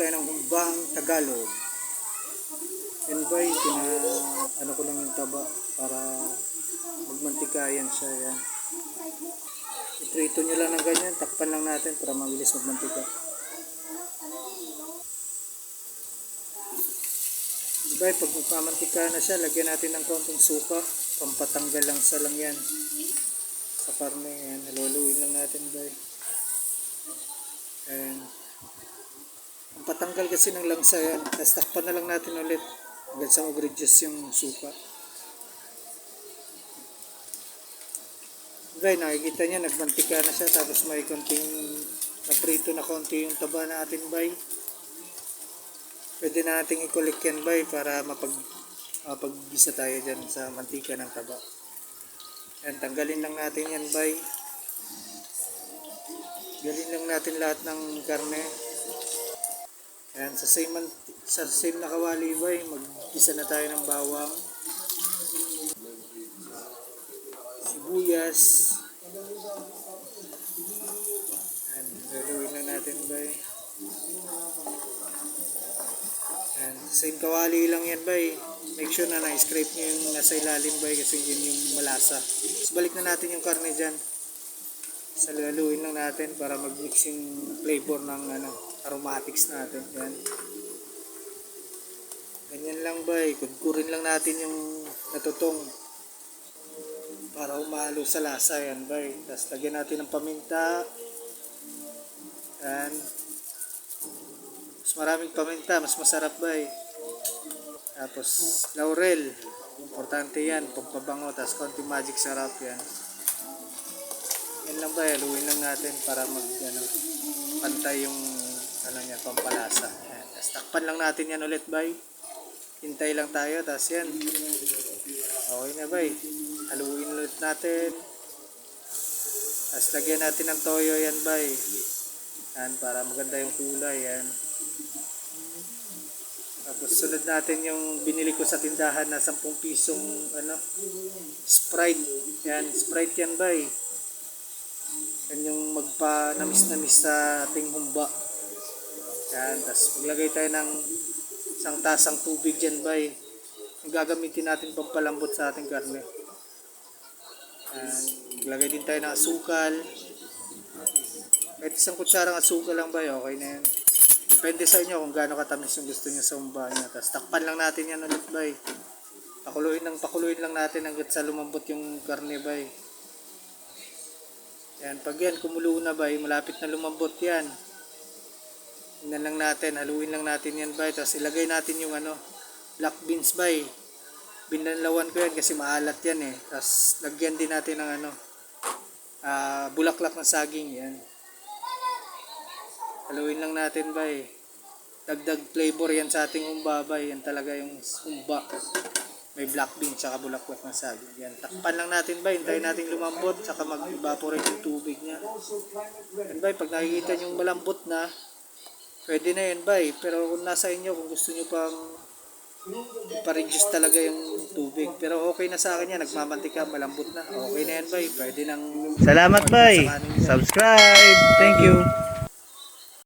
tayo ng humbang Tagalog. Yan ba, ano ko lang yung taba para magmantika yan siya. Yan. Itrito nyo lang ng ganyan, takpan lang natin para mabilis magmantika. Diba, pag magmamantika na siya, lagyan natin ng konting suka, pampatanggal lang sa lang yan. Sa karne, yan, haluluin lang natin, bay. Ayan. Ang patanggal kasi ng langsa yan, tapos takpan na lang natin ulit hanggang sa mag-reduce yung suka. Diba, nakikita niya, nagmantika na siya, tapos may konting naprito na konti yung taba natin, bay. Pwede na natin i-collect yan, bay, para mapag-gisa tayo dyan sa mantika ng taba. Yan, tanggalin lang natin yan, bay. Galin lang natin lahat ng karne. Yan, sa same na kawali, bay, mag-gisa na tayo ng bawang, sibuyas. Yan, laluin lang natin, bay. Yan, same kawali lang yan, bay. Make sure na na-scrape nyo yung nasa ilalim, bay, kasi yun yung malasa. So, balik na natin yung karne dyan. Salaluin lang natin para mag-mix yung flavor ng aromatics natin. Yan. Ganyan lang, bay. Kudkurin lang natin yung natutong para umalo sa lasa. Yan, bay. Tapos lagyan natin ng paminta. Yan. Mas maraming paminta, mas masarap, bay. Tapos laurel. Importante yan. Pampabango. Tapos konting magic sarap. Yan. Yan lang, ba, haluin lang natin para pantay yung pampalasa. Yan. Tapos takpan lang natin yan ulit, bay. Hintay lang tayo, tapos yan. Okay na, bay. Haluin ulit natin. Tapos lagyan natin ng toyo yan, bay. Yan, para maganda yung kulay, yan. Tapos sunod natin yung binili ko sa tindahan na 10 pisong Sprite. Yan, Sprite yan, bay. Yan yung magpa-namis-namis sa ating humba. Yan, tapos maglagay tayo ng isang tasang tubig dyan, bay. Yung gagamitin natin pampalambot sa ating karne. Yan, maglagay din tayo ng asukal. Kahit isang kutsarang asukal lang, bay, okay na yan. Depende sa inyo kung gaano katamis yung gusto nyo sa humba nyo. Tapos takpan lang natin yan ulit, bay. Pakuluin lang natin hanggang sa lumambot yung karne, bay. Yan, pag yan kumulo na, bay, malapit na lumambot yan. Tingnan lang natin, haluin lang natin yan, bay. Tapos ilagay natin yung black beans, bay. Binanlawan ko yan kasi maalat yan eh. Tapos lagyan din natin ng bulaklak ng saging, yan. Haluin lang natin, bay. Dagdag flavor yan sa ating humba, bay. Yan talaga yung humba. May black bean tsaka bulaklak ng saging. Yan, takpan lang natin, bay. Hintayin natin lumambot tsaka mag-evaporate yung tubig niya. Yan, bay, pag nakikita nyo malambot na, pwede na yan, bay. Pero kung nasa inyo, kung gusto nyo pang ipa-reduce talaga yung tubig. Pero okay na sa akin yan, nagmamantika, malambot na. Okay na yan, bay. Pwede nang... Salamat, bay. Subscribe. Thank you.